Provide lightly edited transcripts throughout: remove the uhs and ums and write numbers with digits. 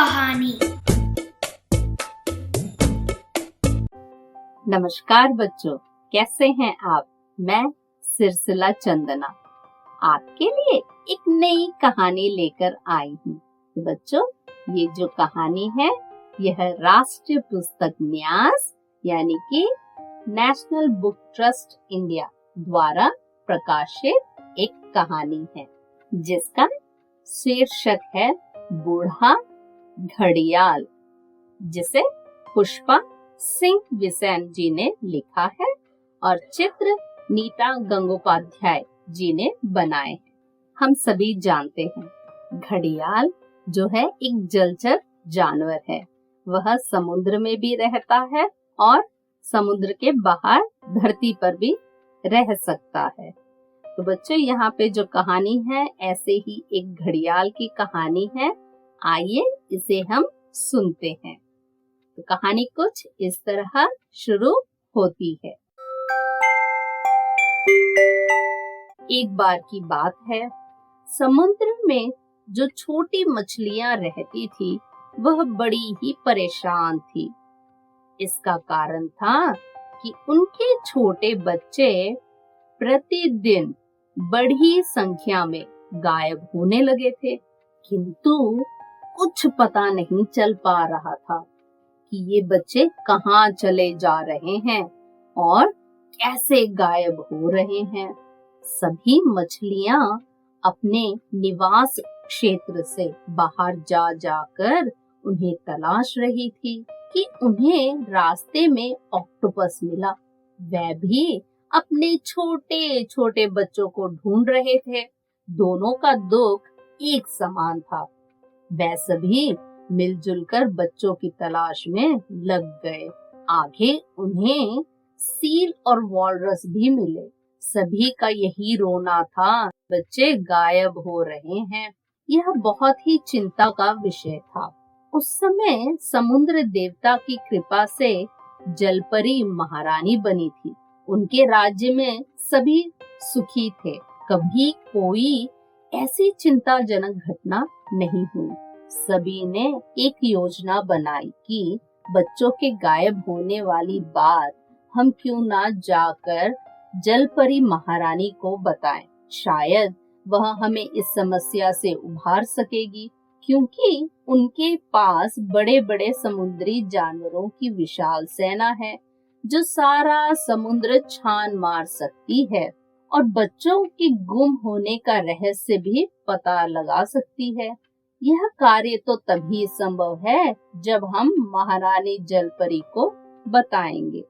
कहानी। नमस्कार बच्चों, कैसे हैं आप? मैं सिरसिला चंदना आपके लिए एक नई कहानी लेकर आई हूँ। तो बच्चों, ये जो कहानी है यह राष्ट्रीय पुस्तक न्यास यानी कि नेशनल बुक ट्रस्ट इंडिया द्वारा प्रकाशित एक कहानी है, जिसका शीर्षक है बूढ़ा घड़ियाल, जिसे पुष्पा सिंह बिसेन जी ने लिखा है और चित्र नीता गंगोपाध्याय जी ने बनाए हैं। हम सभी जानते हैं घड़ियाल जो है एक जलचर जानवर है। वह समुद्र में भी रहता है और समुद्र के बाहर धरती पर भी रह सकता है। तो बच्चों, यहाँ पे जो कहानी है ऐसे ही एक घड़ियाल की कहानी है। आइए इसे हम सुनते हैं। तो कहानी कुछ इस तरह शुरू होती है। एक बार की बात है, समुद्र में जो छोटी मछलियां रहती थी वह बड़ी ही परेशान थी। इसका कारण था कि उनके छोटे बच्चे प्रतिदिन बड़ी संख्या में गायब होने लगे थे, किंतु कुछ पता नहीं चल पा रहा था कि ये बच्चे कहाँ चले जा रहे हैं और कैसे गायब हो रहे हैं। सभी मछलियां अपने निवास क्षेत्र से बाहर जा जाकर उन्हें तलाश रही थी कि उन्हें रास्ते में ऑक्टोपस मिला। वह भी अपने छोटे छोटे बच्चों को ढूंढ रहे थे। दोनों का दुख एक समान था। वह सभी मिलजुल कर बच्चों की तलाश में लग गए। आगे उन्हें सील और वॉलरस भी मिले। सभी का यही रोना था, बच्चे गायब हो रहे हैं। यह बहुत ही चिंता का विषय था। उस समय समुद्र देवता की कृपा से जलपरी महारानी बनी थी। उनके राज्य में सभी सुखी थे। कभी कोई ऐसी चिंताजनक घटना नहीं हुई। सभी ने एक योजना बनाई कि बच्चों के गायब होने वाली बात हम क्यों ना जाकर जलपरी महारानी को बताएं। शायद वह हमें इस समस्या से उभार सकेगी, क्योंकि उनके पास बड़े बड़े समुद्री जानवरों की विशाल सेना है जो सारा समुद्र छान मार सकती है और बच्चों के गुम होने का रहस्य भी पता लगा सकती है। यह कार्य तो तभी संभव है जब हम महारानी जलपरी को बताएंगे।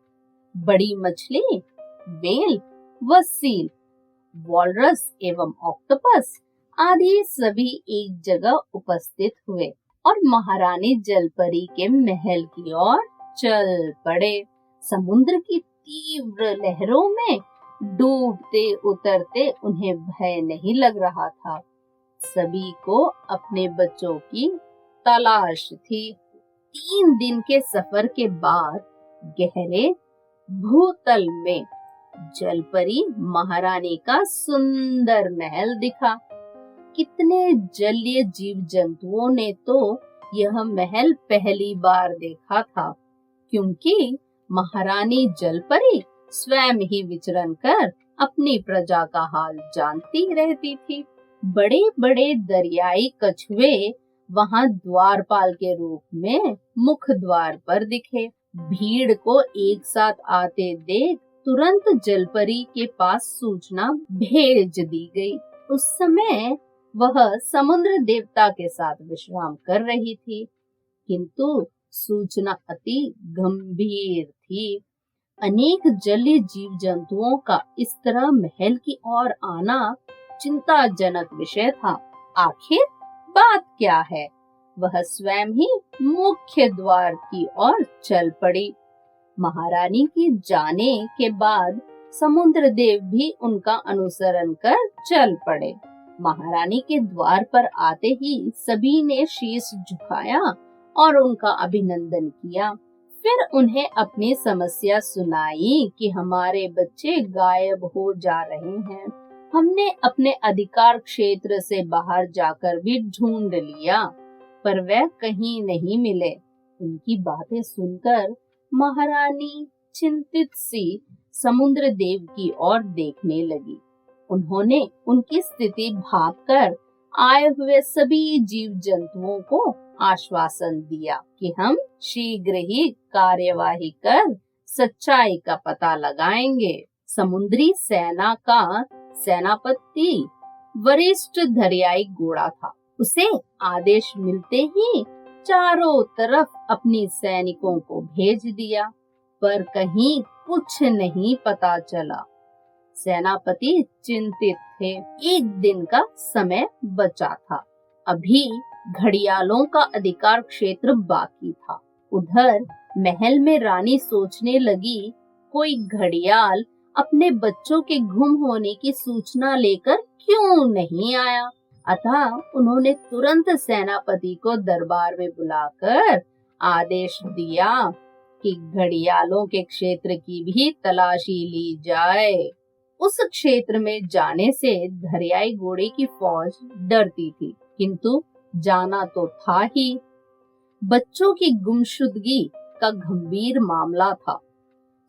बड़ी मछली, व्हेल व सील, वॉलरस एवं ऑक्टोपस आदि सभी एक जगह उपस्थित हुए और महारानी जलपरी के महल की ओर चल पड़े। समुद्र की तीव्र लहरों में डूबते उतरते उन्हें भय नहीं लग रहा था। सभी को अपने बच्चों की तलाश थी। 3 दिन के सफर के बाद गहरे भूतल में जलपरी महारानी का सुंदर महल दिखा। कितने जलीय जीव जंतुओं ने तो यह महल पहली बार देखा था, क्योंकि महारानी जलपरी स्वयं ही विचरण कर अपनी प्रजा का हाल जानती रहती थी। बड़े बड़े दरियाई कछुए वहां द्वारपाल के रूप में मुख्य द्वार पर दिखे। भीड़ को एक साथ आते देख तुरंत जलपरी के पास सूचना भेज दी गई। उस समय वह समुद्र देवता के साथ विश्राम कर रही थी, किंतु सूचना अति गंभीर थी। अनेक जलीय जीव जंतुओं का इस तरह महल की ओर आना चिंताजनक विषय था। आखिर बात क्या है? वह स्वयं ही मुख्य द्वार की ओर चल पड़ी। महारानी के जाने के बाद समुद्र देव भी उनका अनुसरण कर चल पड़े। महारानी के द्वार पर आते ही सभी ने शीश झुकाया और उनका अभिनंदन किया। फिर उन्हें अपनी समस्या सुनाई कि हमारे बच्चे गायब हो जा रहे हैं। हमने अपने अधिकार क्षेत्र से बाहर जाकर भी ढूंढ लिया, पर वह कहीं नहीं मिले। उनकी बातें सुनकर महारानी चिंतित सी समुद्र देव की ओर देखने लगी। उन्होंने उनकी स्थिति भांपकर आए हुए सभी जीव जंतुओं को आश्वासन दिया कि हम शीघ्र ही कार्यवाही कर सच्चाई का पता लगाएंगे। समुद्री सेना का सेनापति वरिष्ठ दरियाई घोड़ा था। उसे आदेश मिलते ही चारों तरफ अपनी सैनिकों को भेज दिया, पर कहीं कुछ नहीं पता चला। सेनापति चिंतित थे। एक दिन का समय बचा था। अभी घड़ियालों का अधिकार क्षेत्र बाकी था। उधर महल में रानी सोचने लगी, कोई घड़ियाल अपने बच्चों के गुम होने की सूचना लेकर क्यों नहीं आया। अतः उन्होंने तुरंत सेनापति को दरबार में बुलाकर आदेश दिया कि घड़ियालों के क्षेत्र की भी तलाशी ली जाए। उस क्षेत्र में जाने से दरियाई घोड़े की फौज डरती थी, किंतु जाना तो था ही। बच्चों की गुमशुदगी का गंभीर मामला था,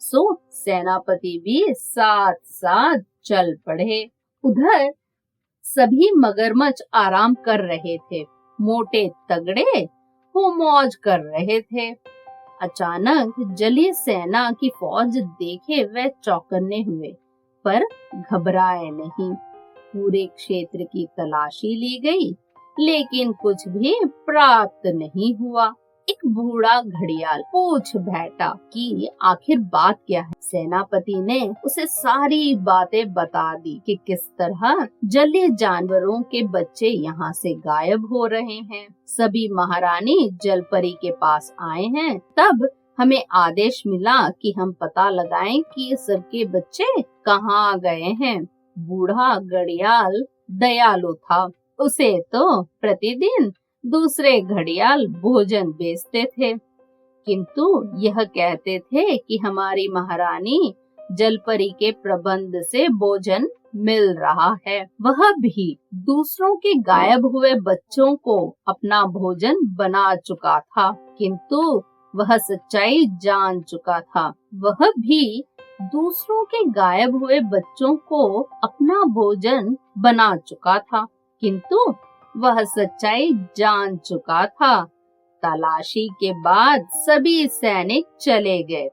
सो सेनापति भी साथ साथ चल पड़े। उधर सभी मगरमच्छ आराम कर रहे थे, मोटे तगड़े हो मौज कर रहे थे। अचानक जलीय सेना की फौज देखे वह चौकन्ने हुए, पर घबराए नहीं। पूरे क्षेत्र की तलाशी ली गई, लेकिन कुछ भी प्राप्त नहीं हुआ। एक बूढ़ा घड़ियाल पूछ बैठा कि आखिर बात क्या है। सेनापति ने उसे सारी बातें बता दी कि किस तरह जलीय जानवरों के बच्चे यहाँ से गायब हो रहे हैं। सभी महारानी जलपरी के पास आए हैं। तब हमें आदेश मिला कि हम पता लगाएं कि ये सबके बच्चे कहाँ गए हैं। बूढ़ा घड़ियाल दयालु था। उसे तो प्रतिदिन दूसरे घड़ियाल भोजन बेचते थे, किंतु यह कहते थे कि हमारी महारानी जलपरी के प्रबंध से भोजन मिल रहा है। वह भी दूसरों के गायब हुए बच्चों को अपना भोजन बना चुका था, किंतु वह सच्चाई जान चुका था। वह भी दूसरों के गायब हुए बच्चों को अपना भोजन बना चुका था, किंतु वह सच्चाई जान चुका था। तलाशी के बाद सभी सैनिक चले गए।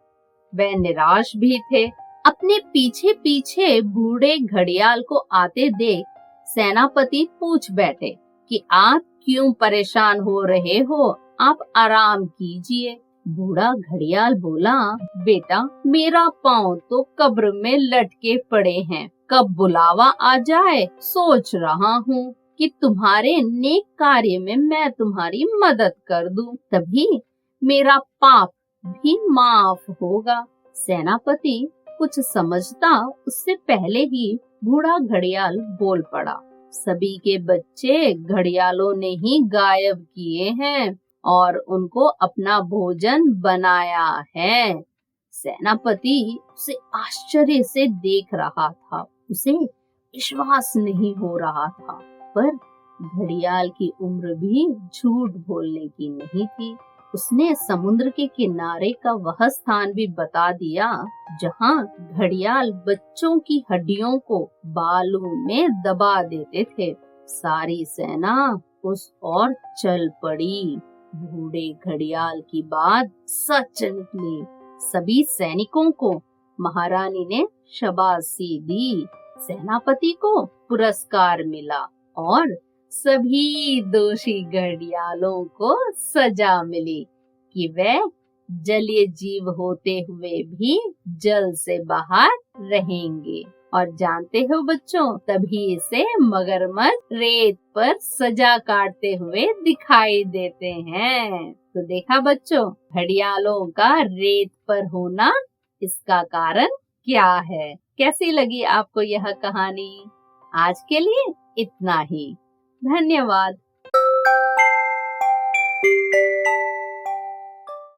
वे निराश भी थे। अपने पीछे पीछे बूढ़े घड़ियाल को आते देख सेनापति पूछ बैठे कि आप क्यों परेशान हो रहे हो, आप आराम कीजिए। बूढ़ा घड़ियाल बोला, बेटा मेरा पाँव तो कब्र में लटके पड़े हैं, कब बुलावा आ जाए सोच रहा हूँ कि तुम्हारे नेक कार्य में मैं तुम्हारी मदद कर दूं, तभी मेरा पाप भी माफ होगा। सेनापति कुछ समझता उससे पहले ही बूढ़ा घड़ियाल बोल पड़ा, सभी के बच्चे घड़ियालों ने ही गायब किए हैं और उनको अपना भोजन बनाया है। सेनापति उसे आश्चर्य से देख रहा था। उसे विश्वास नहीं हो रहा था, पर घड़ियाल की उम्र भी झूठ बोलने की नहीं थी। उसने समुद्र के किनारे का वह स्थान भी बता दिया जहां घड़ियाल बच्चों की हड्डियों को बालू में दबा देते थे। सारी सेना उस ओर चल पड़ी। बूढ़े घड़ियाल की बात सच निकली। सभी सैनिकों को महारानी ने शाबाशी दी। सेनापति को पुरस्कार मिला और सभी दोषी घड़ियालों को सजा मिली कि वे जलीय जीव होते हुए भी जल से बाहर रहेंगे। और जानते हो बच्चों, तभी से मगरमच्छ रेत पर सजा काटते हुए दिखाई देते हैं। तो देखा बच्चों, घड़ियालों का रेत पर होना, इसका कारण क्या है। कैसी लगी आपको यह कहानी? आज के लिए इतना ही। धन्यवाद।